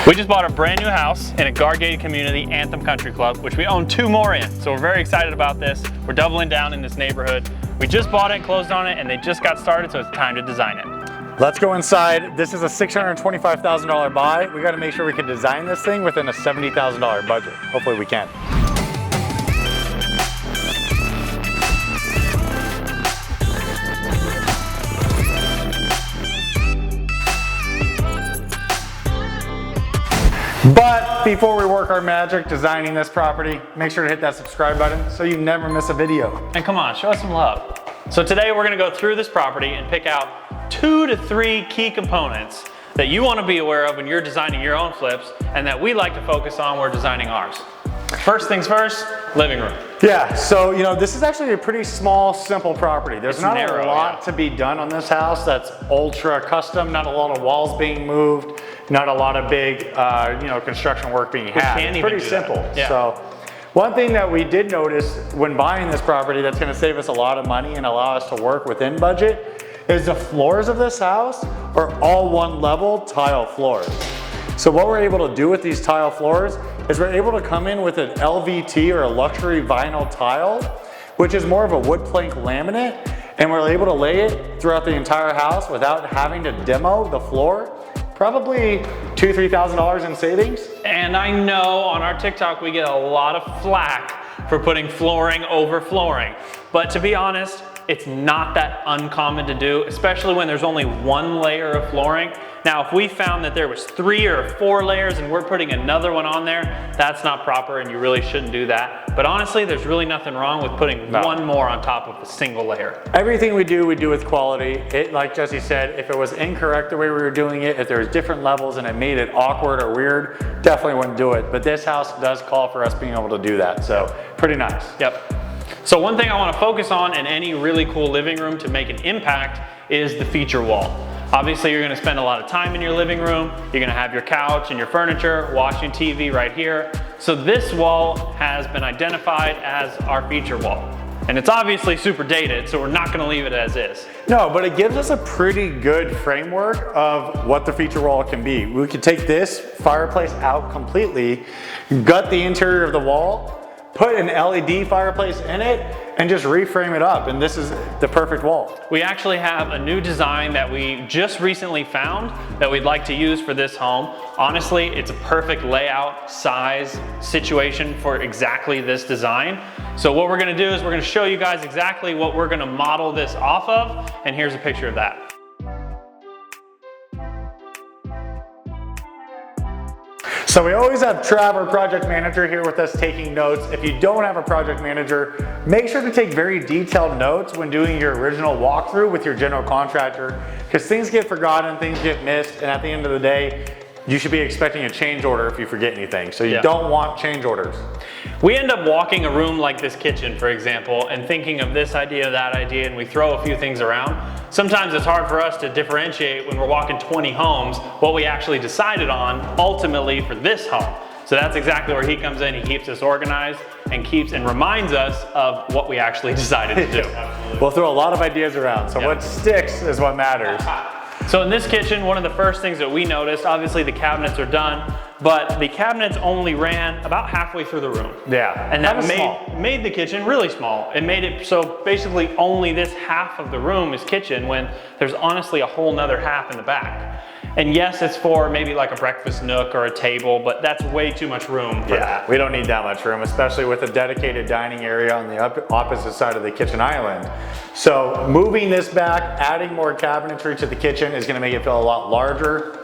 We just bought a brand new house in a guard-gated community, Anthem Country Club, which we own 2 more in. So we're very excited about this. We're doubling down in this neighborhood. We just bought it and closed on it, and they just got started, so it's time to design it. Let's go inside. This is a $625,000 buy. We got to make sure we can design this thing within a $70,000 budget. Hopefully we can. But before we work our magic designing this property, make sure to hit that subscribe button so you never miss a video. And come on, show us some love. So today we're gonna go through this property and pick out 2 to 3 key components that you wanna be aware of when you're designing your own flips and that we like to focus on when we're designing ours. First things first, living room. Yeah, so this is actually a pretty small, simple property. There's not a lot to be done on this house that's ultra custom, not a lot of walls being moved, not a lot of big construction work being had. It's pretty simple. Yeah. So one thing that we did notice when buying this property that's gonna save us a lot of money and allow us to work within budget is the floors of this house are all one level tile floors. So what we're able to do with these tile floors is we're able to come in with an LVT or a luxury vinyl tile, which is more of a wood plank laminate, and we're able to lay it throughout the entire house without having to demo the floor. Probably $2,000 to $3,000 in savings. And I know on our TikTok we get a lot of flack for putting flooring over flooring, but to be honest, it's not that uncommon to do, especially when there's only 1 layer of flooring. Now, if we found that there was 3 or 4 layers and we're putting another one on there, that's not proper and you really shouldn't do that. But honestly, there's really nothing wrong with putting 1 more on top of a single layer. Everything we do with quality. Like Jesse said, if it was incorrect the way we were doing it, if there was different levels and it made it awkward or weird, definitely wouldn't do it. But this house does call for us being able to do that, so pretty nice. Yep. So one thing I want to focus on in any really cool living room to make an impact is the feature wall. Obviously, you're going to spend a lot of time in your living room. You're going to have your couch and your furniture, watching TV right here. So this wall has been identified as our feature wall. And it's obviously super dated, so we're not going to leave it as is. No, but it gives us a pretty good framework of what the feature wall can be. We could take this fireplace out completely, gut the interior of the wall, put an LED fireplace in it, and just reframe it up, and this is the perfect wall. We actually have a new design that we just recently found that we'd like to use for this home. Honestly, it's a perfect layout, size, situation for exactly this design. So what we're gonna do is we're gonna show you guys exactly what we're gonna model this off of, and here's a picture of that. So we always have Trav, our project manager, here with us taking notes. If you don't have a project manager, make sure to take very detailed notes when doing your original walkthrough with your general contractor, because things get forgotten, things get missed, and at the end of the day, you should be expecting a change order if you forget anything. So you don't want change orders. We end up walking a room like this kitchen, for example, and thinking of this idea, that idea, and we throw a few things around. Sometimes it's hard for us to differentiate when we're walking 20 homes what we actually decided on ultimately for this home. So that's exactly where he comes in. He keeps us organized and reminds us of what we actually decided to do. We'll throw a lot of ideas around. So what sticks is what matters. So in this kitchen, one of the first things that we noticed, obviously the cabinets are done, but the cabinets only ran about halfway through the room. Yeah, and that made the kitchen really small. It made it so basically only this half of the room is kitchen when there's honestly a whole nother half in the back. And yes, it's for maybe like a breakfast nook or a table, but that's way too much room for that. We don't need that much room, especially with a dedicated dining area on the opposite side of the kitchen island. So moving this back, adding more cabinetry to the kitchen is gonna make it feel a lot larger.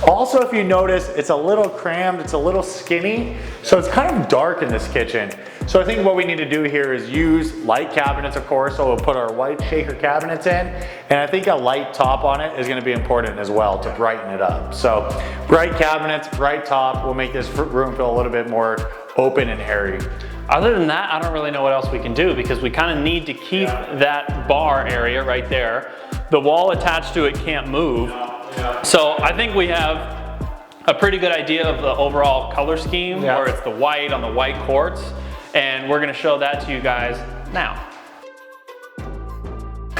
Also, if you notice, it's a little crammed, it's a little skinny, so it's kind of dark in this kitchen. So I think what we need to do here is use light cabinets, of course, so we'll put our white shaker cabinets in, and I think a light top on it is gonna be important as well to brighten it up. So bright cabinets, bright top will make this room feel a little bit more open and airy. Other than that, I don't really know what else we can do because we kind of need to keep that bar area right there. The wall attached to it can't move. So I think we have a pretty good idea of the overall color scheme where it's the white on the white quartz, and we're gonna show that to you guys now.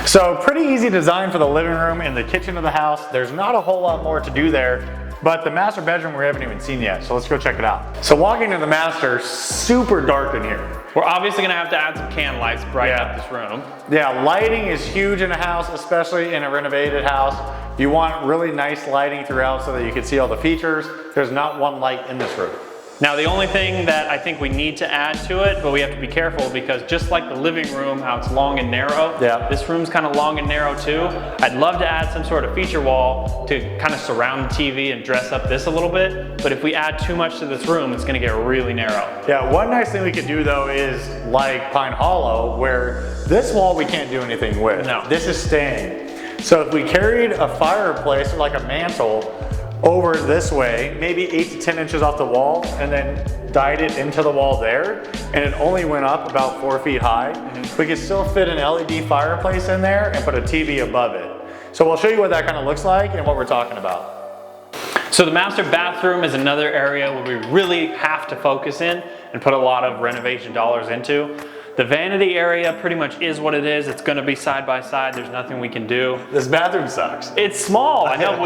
So pretty easy design for the living room and the kitchen of the house. There's not a whole lot more to do there. But the master bedroom we haven't even seen yet, so let's go check it out. So walking to the master, super dark in here. We're obviously gonna have to add some can lights to brighten up this room. Yeah, lighting is huge in a house, especially in a renovated house. You want really nice lighting throughout so that you can see all the features. There's not one light in this room. Now the only thing that I think we need to add to it, but we have to be careful because just like the living room, how it's long and narrow, this room's kind of long and narrow too. I'd love to add some sort of feature wall to kind of surround the TV and dress up this a little bit, but if we add too much to this room, it's gonna get really narrow. Yeah, one nice thing we could do though is like Pine Hollow, where this wall we can't do anything with. No. This is staying. So if we carried a fireplace or like a mantle over this way, maybe 8 to 10 inches off the wall, and then dyed it into the wall there, and it only went up about 4 feet high, we could still fit an LED fireplace in there and put a TV above it. So we'll show you what that kind of looks like and what we're talking about. So the master bathroom is another area where we really have to focus in and put a lot of renovation dollars into. The vanity area pretty much is what it is. It's gonna be side by side. There's nothing we can do. This bathroom sucks. It's small. I know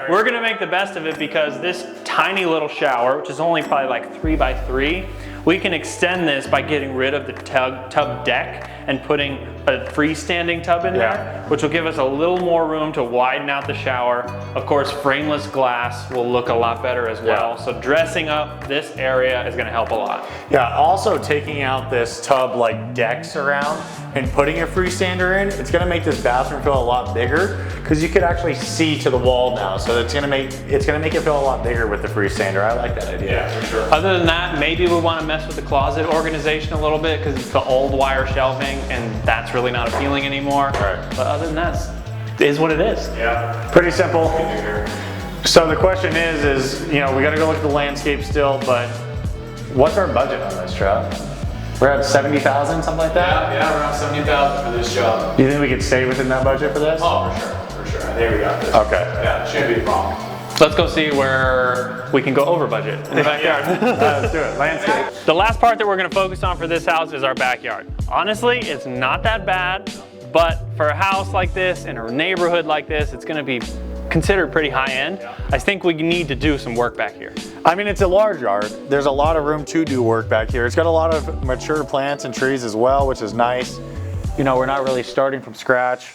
we're gonna make the best of it because this tiny little shower, which is only probably like 3 by 3, we can extend this by getting rid of the tub deck and putting a freestanding tub in there, which will give us a little more room to widen out the shower. Of course, frameless glass will look a lot better as well. So dressing up this area is gonna help a lot. Yeah, also taking out this tub like decks around and putting a freestander in, it's gonna make this bathroom feel a lot bigger because you could actually see to the wall now. So it's gonna make it feel a lot bigger with the freestander. I like that idea. Yeah, for sure. Other than that, maybe we wanna mess with the closet organization a little bit because it's the old wire shelving and that's really not appealing anymore. Right. But other than that, it is what it is. Yeah. Pretty simple. So the question is, you know, we gotta go look at the landscape still, but what's our budget on this, Trev? We're at 70,000, something like that? Yeah, around 70,000 for this job. Do you think we could stay within that budget for this? Oh, for sure. I think we got this. Okay. Yeah, shouldn't be a problem. Let's go see where we can go over budget in the backyard. Let's do it, landscape. The last part that we're gonna focus on for this house is our backyard. Honestly, it's not that bad, but for a house like this, in a neighborhood like this, it's gonna be considered pretty high end. I think we need to do some work back here. I mean, it's a large yard. There's a lot of room to do work back here. It's got a lot of mature plants and trees as well, which is nice. You know, we're not really starting from scratch.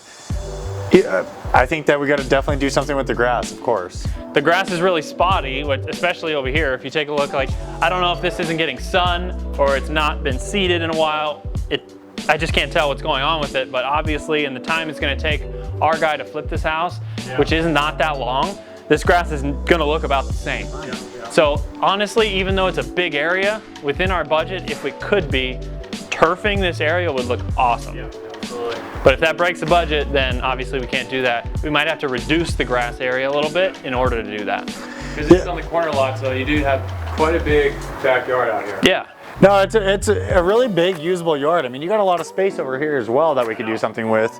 I think that we got to definitely do something with the grass, of course. The grass is really spotty, especially over here. If you take a look, like, I don't know if this isn't getting sun or it's not been seeded in a while. I just can't tell what's going on with it, but obviously in the time it's gonna take our guy to flip this house, which is not that long, this grass is gonna look about the same. So honestly, even though it's a big area, within our budget, if we could be, turfing this area would look awesome. But if that breaks the budget, then obviously we can't do that. We might have to reduce the grass area a little bit in order to do that. Because it's on the corner lot, so you do have quite a big backyard out here. Yeah. No, it's a really big usable yard. I mean, you got a lot of space over here as well that we could do something with.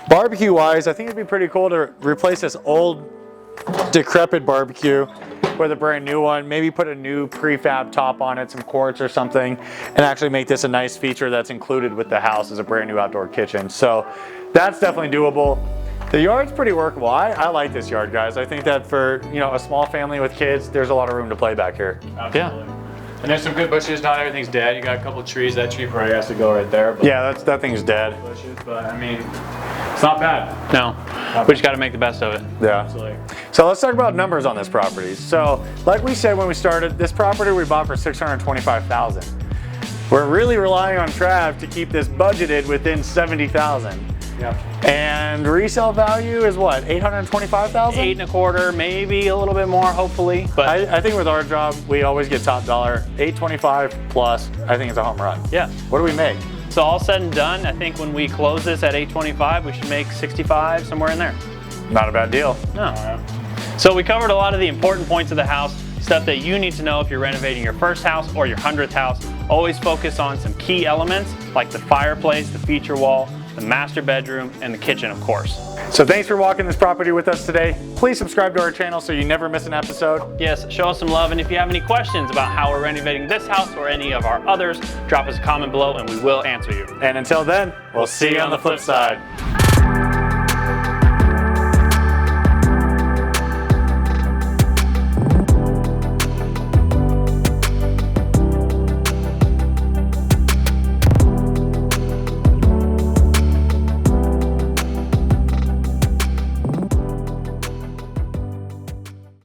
Barbecue wise, I think it'd be pretty cool to replace this old decrepit barbecue with a brand new one. Maybe put a new prefab top on it, some quartz or something, and actually make this a nice feature that's included with the house as a brand new outdoor kitchen. So that's definitely doable. The yard's pretty workable. I like this yard, guys. I think that for, you know, a small family with kids, there's a lot of room to play back here. Absolutely. Yeah. And there's some good bushes. Not everything's dead. You got a couple of trees. That tree probably has to go right there. But Yeah, that thing's dead. bushes, but I mean, it's not bad. No, we just gotta make the best of it. Yeah. Absolutely. So let's talk about numbers on this property. So like we said when we started, this property we bought for $625,000. We're really relying on Trav to keep this budgeted within $70,000. Yeah. And resale value is what, $825,000? 8 1/4, maybe a little bit more, hopefully. But I think with our job, we always get top dollar. $825 plus, I think it's a home run. yeah. What do we make? So all said and done, I think when we close this at 825, we should make 65, somewhere in there. Not a bad deal. No. So we covered a lot of the important points of the house, stuff that you need to know if you're renovating your first house or your 100th house. Always focus on some key elements like the fireplace, the feature wall, the master bedroom, and the kitchen, of course. So thanks for walking this property with us today. Please subscribe to our channel so you never miss an episode. Yes, show us some love, and if you have any questions about how we're renovating this house or any of our others, drop us a comment below and we will answer you. And until then, we'll see you on the flip side.